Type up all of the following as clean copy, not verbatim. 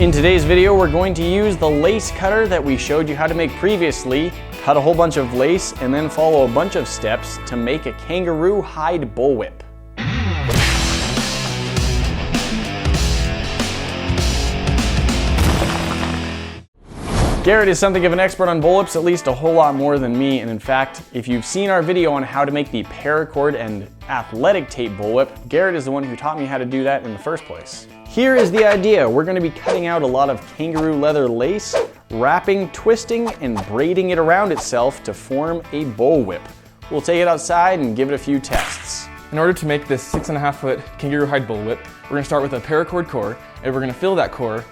In today's video, we're going to use the lace cutter that we showed you how to make previously, cut a whole bunch of lace, and then follow a bunch of steps to make a kangaroo hide bullwhip. Garrett is something of an expert on bullwhips, at least a whole lot more than me, and in fact, if you've seen our video on how to make the paracord and athletic tape bullwhip, Garrett is the one who taught me how to do that in the first place. Here is the idea. We're going to be cutting out a lot of kangaroo leather lace, wrapping, twisting, and braiding it around itself to form a bullwhip. We'll take it outside and give it a few tests. In order to make this 6.5 foot kangaroo hide bullwhip, we're going to start with a paracord core, and we're going to fill that core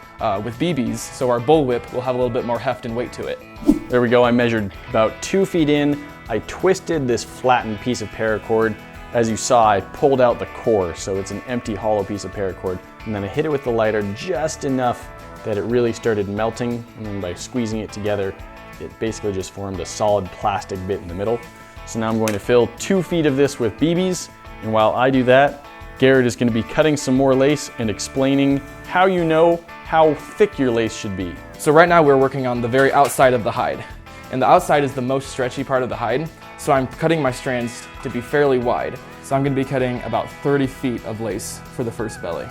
with BBs, so our bullwhip will have a little bit more heft and weight to it. There we go. I measured about 2 feet in. I twisted this flattened piece of paracord. As you saw, I pulled out the core, so it's an empty hollow piece of paracord. And then I hit it with the lighter just enough that it really started melting, and then by squeezing it together, it basically just formed a solid plastic bit in the middle. So now I'm going to fill 2 feet of this with BBs, and while I do that, Garrett is going to be cutting some more lace and explaining how you know how thick your lace should be. So right now we're working on the very outside of the hide, and the outside is the most stretchy part of the hide, so I'm cutting my strands to be fairly wide. So I'm going to be cutting about 30 feet of lace for the first belly.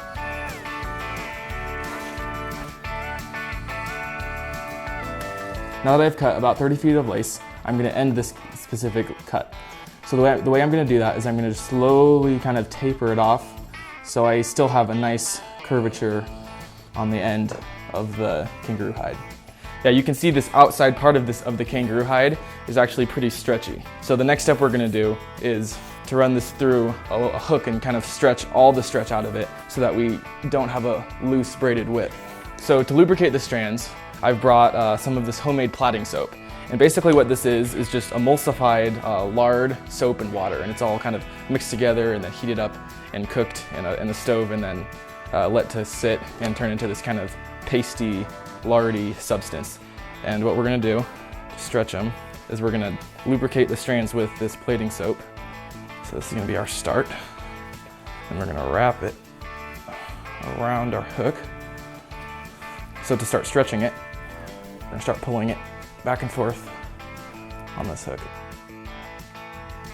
Now that I've cut about 30 feet of lace, I'm going to end this specific cut. So the way I'm going to do that is I'm going to just slowly kind of taper it off so I still have a nice curvature on the end of the kangaroo hide. Yeah, you can see this outside part of the kangaroo hide is actually pretty stretchy. So the next step we're going to do is to run this through a hook and kind of stretch all the stretch out of it so that we don't have a loose braided whip. So to lubricate the strands, I've brought some of this homemade plaiting soap. And basically what this is just emulsified lard, soap, and water. And it's all kind of mixed together and then heated up and cooked in the stove and then let to sit and turn into this kind of pasty, lardy substance. And what we're gonna do to stretch them is we're gonna lubricate the strands with this plaiting soap. So this is gonna be our start. And we're gonna wrap it around our hook. So to start stretching it, we're gonna start pulling it back and forth on this hook.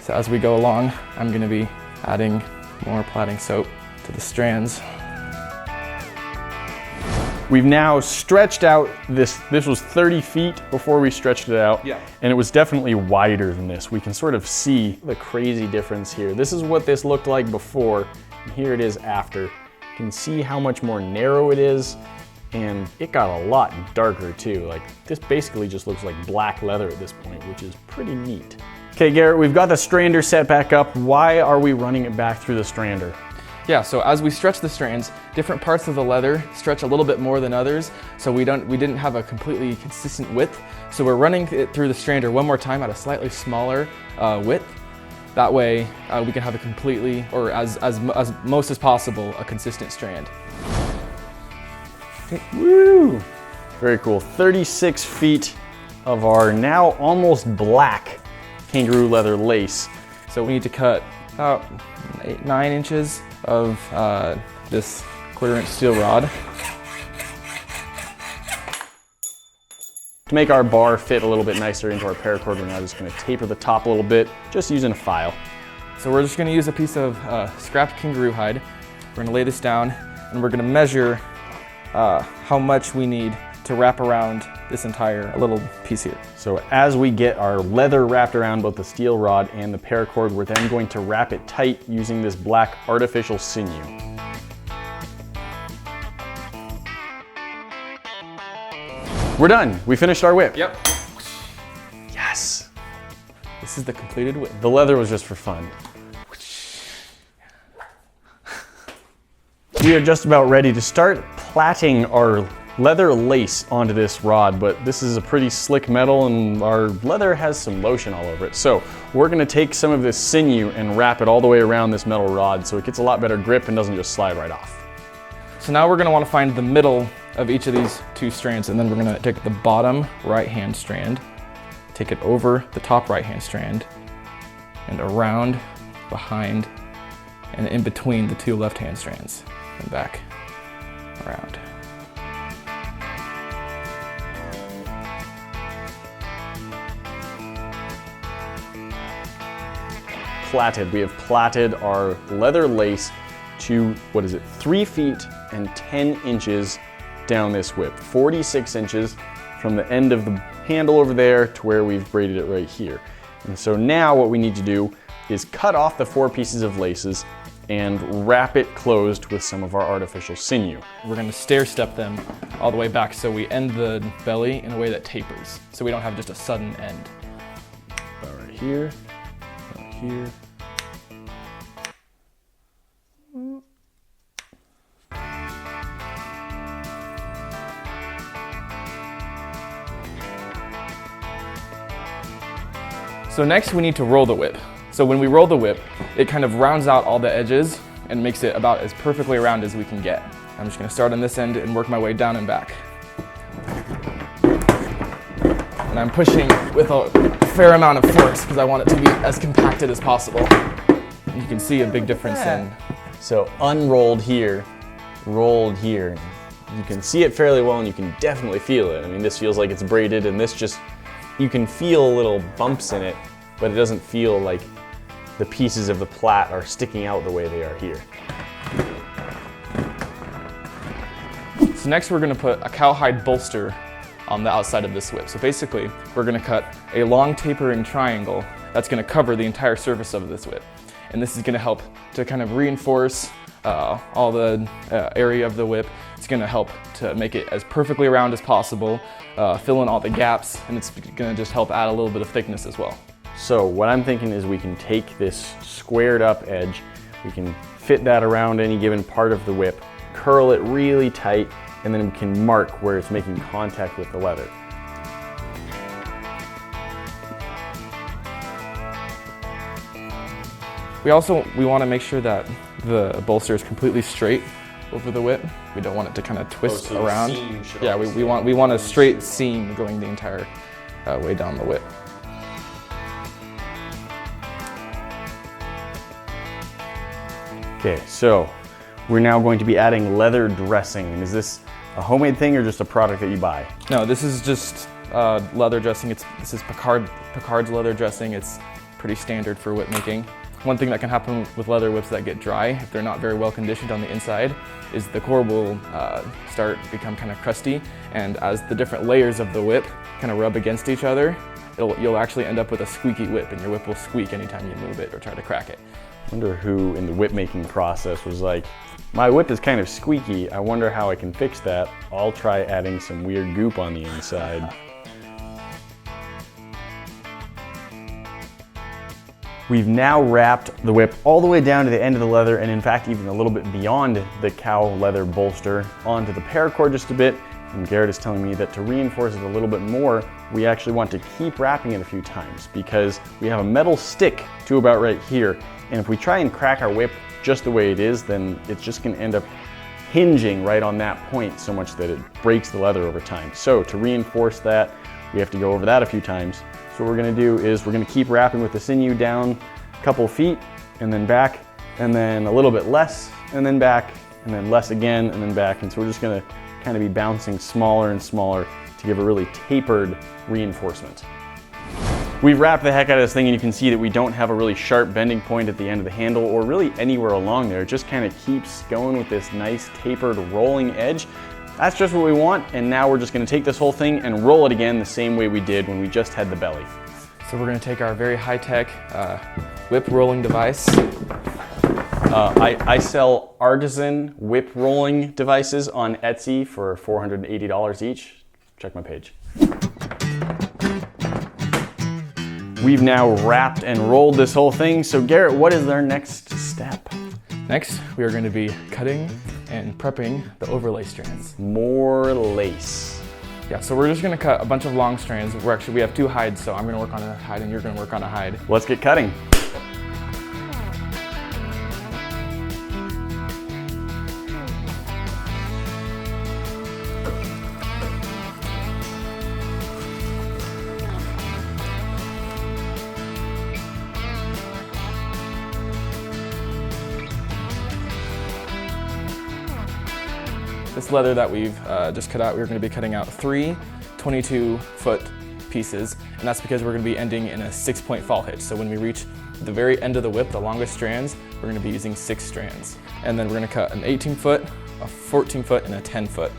So as we go along, I'm gonna be adding more plaiting soap to the strands. We've now stretched out this was 30 feet before we stretched it out. Yeah. And it was definitely wider than this. We can sort of see the crazy difference here. This is what this looked like before, and here it is after. You can see how much more narrow it is, and it got a lot darker too. Like, this basically just looks like black leather at this point, which is pretty neat. Okay, Garrett, we've got the strander set back up. Why are we running it back through the strander? Yeah, so as we stretch the strands, different parts of the leather stretch a little bit more than others, so we didn't have a completely consistent width. So we're running it through the strander one more time at a slightly smaller width. That way we can have a completely, or as most as possible, a consistent strand. Woo! Very cool. 36 feet of our now almost black kangaroo leather lace. So we need to cut about 8-9 inches of this 1/4 inch steel rod. To make our bar fit a little bit nicer into our paracord, we're now just going to taper the top a little bit, just using a file. So we're just going to use a piece of scrapped kangaroo hide. We're going to lay this down and we're going to measure how much we need to wrap around this entire little piece here. So as we get our leather wrapped around both the steel rod and the paracord, we're then going to wrap it tight using this black artificial sinew. We're done. We finished our whip. Yep. Yes. This is the completed whip. The leather was just for fun. We are just about ready to start plaiting our leather lace onto this rod, but this is a pretty slick metal and our leather has some lotion all over it. So we're gonna take some of this sinew and wrap it all the way around this metal rod so it gets a lot better grip and doesn't just slide right off. So now we're gonna wanna find the middle of each of these 2 strands, and then we're gonna take the bottom right-hand strand, take it over the top right-hand strand, and around, behind, and in between the 2 left-hand strands, and back, around. plaited. We have plaited our leather lace to, 3 feet and 10 inches down this whip. 46 inches from the end of the handle over there to where we've braided it right here. And so now what we need to do is cut off the 4 pieces of laces and wrap it closed with some of our artificial sinew. We're going to stair step them all the way back so we end the belly in a way that tapers, so we don't have just a sudden end. Right here, right here. So next we need to roll the whip. So when we roll the whip, it kind of rounds out all the edges and makes it about as perfectly round as we can get. I'm just going to start on this end and work my way down and back. And I'm pushing with a fair amount of force because I want it to be as compacted as possible. And you can see a big difference in. So unrolled here, rolled here. You can see it fairly well and you can definitely feel it. I mean, this feels like it's braided, and this just, you can feel little bumps in it, but it doesn't feel like the pieces of the plait are sticking out the way they are here. So next we're going to put a cowhide bolster on the outside of this whip. So basically we're going to cut a long tapering triangle that's going to cover the entire surface of this whip. And this is going to help to kind of reinforce all the area of the whip. It's going to help to make it as perfectly round as possible, fill in all the gaps, and it's going to just help add a little bit of thickness as well. So what I'm thinking is we can take this squared up edge, we can fit that around any given part of the whip, curl it really tight, and then we can mark where it's making contact with the leather. We want to make sure that the bolster is completely straight over the whip. We don't want it to kind of twist around. Yeah, we want a straight seam going the entire way down the whip. Okay, so we're now going to be adding leather dressing. And is this a homemade thing or just a product that you buy? No, this is just leather dressing. This is Paracord's leather dressing. It's pretty standard for whip making. One thing that can happen with leather whips that get dry, if they're not very well conditioned on the inside, is the core will become kind of crusty, and as the different layers of the whip kind of rub against each other, you'll actually end up with a squeaky whip, and your whip will squeak anytime you move it or try to crack it. I wonder who in the whip making process was like, my whip is kind of squeaky, I wonder how I can fix that. I'll try adding some weird goop on the inside. We've now wrapped the whip all the way down to the end of the leather, and in fact even a little bit beyond the cow leather bolster onto the paracord just a bit. And Garret is telling me that to reinforce it a little bit more, we actually want to keep wrapping it a few times because we have a metal stick to about right here. And if we try and crack our whip just the way it is, then it's just going to end up hinging right on that point so much that it breaks the leather over time. So to reinforce that, we have to go over that a few times. So what we're going to do is we're going to keep wrapping with the sinew down a couple feet and then back, and then a little bit less and then back, and then less again and then back. And so we're just going to kind of be bouncing smaller and smaller to give a really tapered reinforcement. We've wrapped the heck out of this thing, and you can see that we don't have a really sharp bending point at the end of the handle or really anywhere along there. It just kind of keeps going with this nice tapered rolling edge. That's just what we want, and now we're just going to take this whole thing and roll it again the same way we did when we just had the belly. So we're going to take our very high-tech whip rolling device. I sell artisan whip rolling devices on Etsy for $480 each. Check my page. We've now wrapped and rolled this whole thing. So Garret, what is our next step? Next, we are going to be cutting and prepping the overlay strands. More lace. Yeah, so we're just going to cut a bunch of long strands. We have 2 hides, so I'm going to work on a hide and you're going to work on a hide. Let's get cutting. This leather that we've just cut out, we're going to be cutting out 3 22-foot pieces, and that's because we're going to be ending in a 6-point fall hitch. So when we reach At the very end of the whip, the longest strands, we're gonna be using 6 strands. And then we're gonna cut an 18-foot, a 14-foot, and a 10-foot.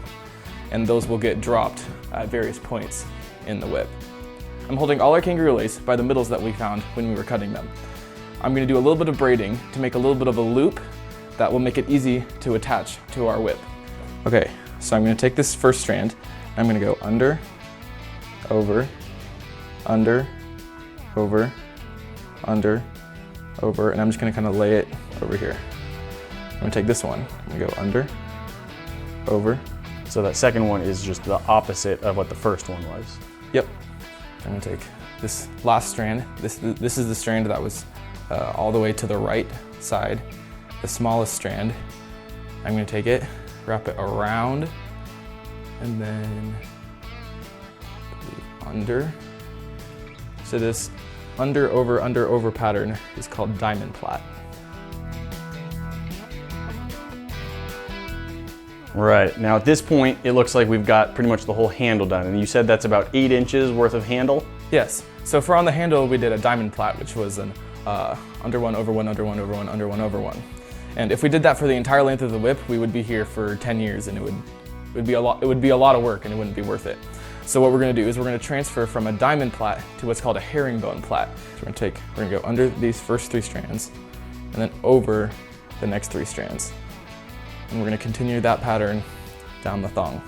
And those will get dropped at various points in the whip. I'm holding all our kangaroo lace by the middles that we found when we were cutting them. I'm gonna do a little bit of braiding to make a little bit of a loop that will make it easy to attach to our whip. Okay, so I'm gonna take this first strand, I'm gonna go under, over, under, over, under, over, and I'm just gonna kind of lay it over here. I'm gonna take this one, I'm gonna go under, over. So that second one is just the opposite of what the first one was. Yep. I'm gonna take this last strand. This is the strand that was all the way to the right side, the smallest strand. I'm gonna take it, wrap it around, and then under. So this under, over pattern is called diamond plait. Right, now at this point, it looks like we've got pretty much the whole handle done. And you said that's about 8 inches worth of handle? Yes, so for on the handle, we did a diamond plait, which was an under one, over one, under one, over one, under one, over one. And if we did that for the entire length of the whip, we would be here for 10 years and it would be a lot of work and it wouldn't be worth it. So what we're gonna do is we're gonna transfer from a diamond plait to what's called a herringbone plait. So we're gonna go under these first 3 strands and then over the next 3 strands. And we're gonna continue that pattern down the thong.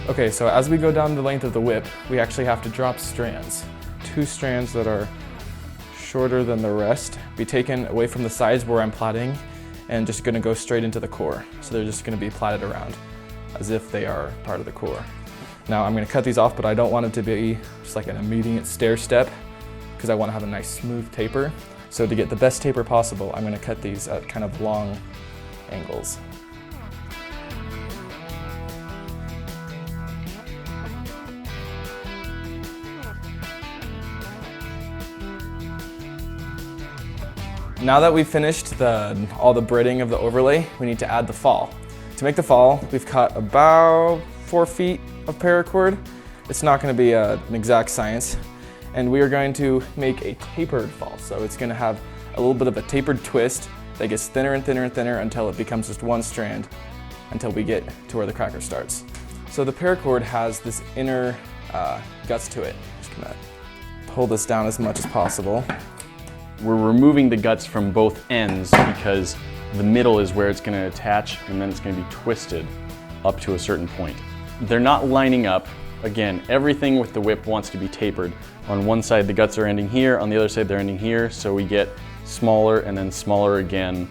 Okay, so as we go down the length of the whip, we actually have to drop strands. 2 strands that are shorter than the rest be taken away from the sides where I'm plaiting and just gonna go straight into the core. So they're just gonna be plaited around as if they are part of the core. Now I'm gonna cut these off, but I don't want it to be just like an immediate stair step because I wanna have a nice smooth taper. So to get the best taper possible, I'm gonna cut these at kind of long angles. Now that we've finished all the braiding of the overlay, we need to add the fall. To make the fall, we've cut about 4 feet of paracord. It's not gonna be an exact science. And we are going to make a tapered fall. So it's gonna have a little bit of a tapered twist that gets thinner and thinner and thinner until it becomes just 1 strand until we get to where the cracker starts. So the paracord has this inner guts to it. Just gonna pull this down as much as possible. We're removing the guts from both ends because the middle is where it's gonna attach and then it's gonna be twisted up to a certain point. They're not lining up. Again, everything with the whip wants to be tapered. On one side, the guts are ending here. On the other side, they're ending here. So we get smaller and then smaller again,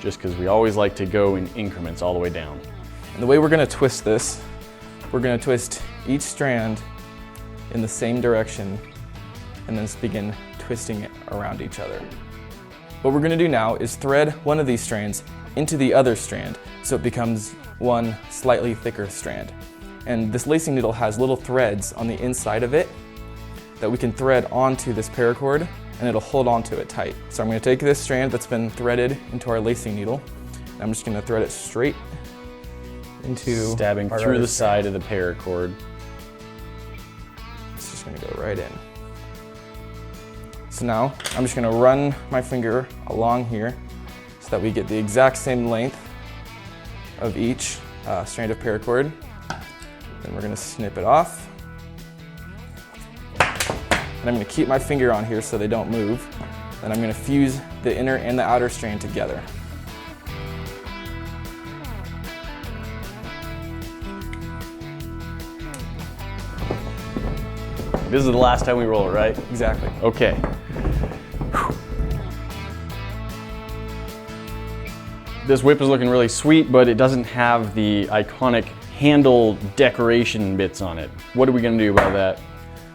just because we always like to go in increments all the way down. And the way we're gonna twist this, we're gonna twist each strand in the same direction and then just begin twisting it around each other. What we're gonna do now is thread one of these strands into the other strand so it becomes one slightly thicker strand. And this lacing needle has little threads on the inside of it that we can thread onto this paracord and it'll hold onto it tight. So I'm gonna take this strand that's been threaded into our lacing needle and I'm just gonna thread it straight into stabbing through the side of the paracord. It's just gonna go right in. So now I'm just gonna run my finger along here so that we get the exact same length of each strand of paracord. Then we're gonna snip it off. And I'm gonna keep my finger on here so they don't move. Then I'm gonna fuse the inner and the outer strand together. This is the last time we roll it, right? Exactly. Okay. This whip is looking really sweet, but it doesn't have the iconic handle decoration bits on it. What are we gonna do about that?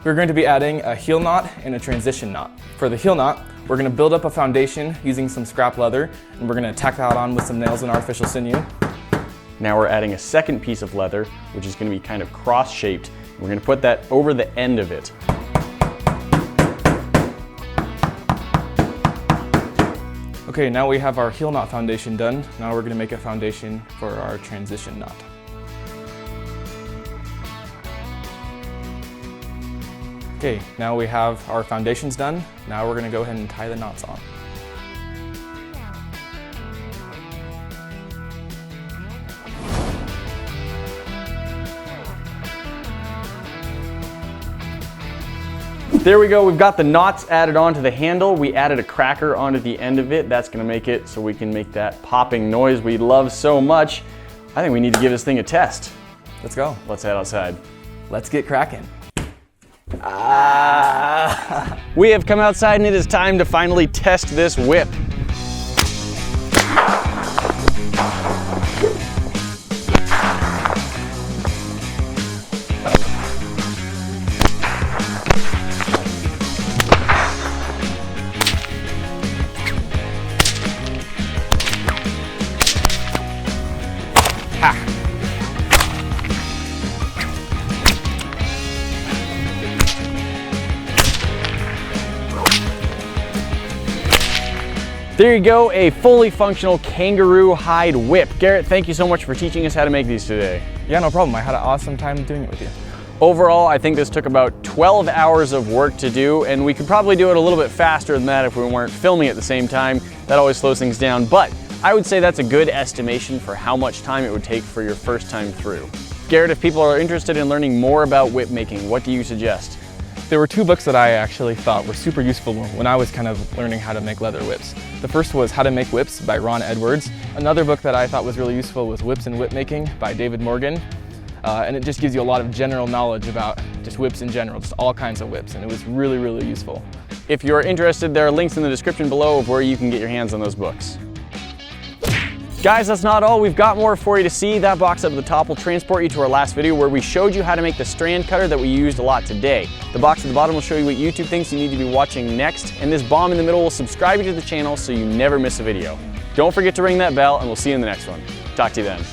We're going to be adding a heel knot and a transition knot. For the heel knot, we're gonna build up a foundation using some scrap leather, and we're gonna tack that on with some nails and artificial sinew. Now we're adding a second piece of leather, which is gonna be kind of cross-shaped. We're gonna put that over the end of it. Okay, now we have our heel knot foundation done. Now we're gonna make a foundation for our transition knot. Okay, now we have our foundations done. Now we're gonna go ahead and tie the knots on. There we go, we've got the knots added onto the handle. We added a cracker onto the end of it. That's gonna make it so we can make that popping noise we love so much. I think we need to give this thing a test. Let's go. Let's head outside. Let's get cracking. We have come outside and it is time to finally test this whip. There you go, a fully functional kangaroo hide whip. Garrett, thank you so much for teaching us how to make these today. Yeah, no problem. I had an awesome time doing it with you. Overall, I think this took about 12 hours of work to do, and we could probably do it a little bit faster than that if we weren't filming at the same time. That always slows things down, but I would say that's a good estimation for how much time it would take for your first time through. Garrett, if people are interested in learning more about whip making, what do you suggest? There were two books that I actually thought were super useful when I was kind of learning how to make leather whips. The first was How to Make Whips by Ron Edwards. Another book that I thought was really useful was Whips and Whip Making by David Morgan. And it just gives you a lot of general knowledge about just whips in general, just all kinds of whips, and it was really, really useful. If you're interested, there are links in the description below of where you can get your hands on those books. Guys, that's not all. We've got more for you to see. That box up at the top will transport you to our last video where we showed you how to make the strand cutter that we used a lot today. The box at the bottom will show you what YouTube thinks you need to be watching next, and this bomb in the middle will subscribe you to the channel so you never miss a video. Don't forget to ring that bell, and we'll see you in the next one. Talk to you then.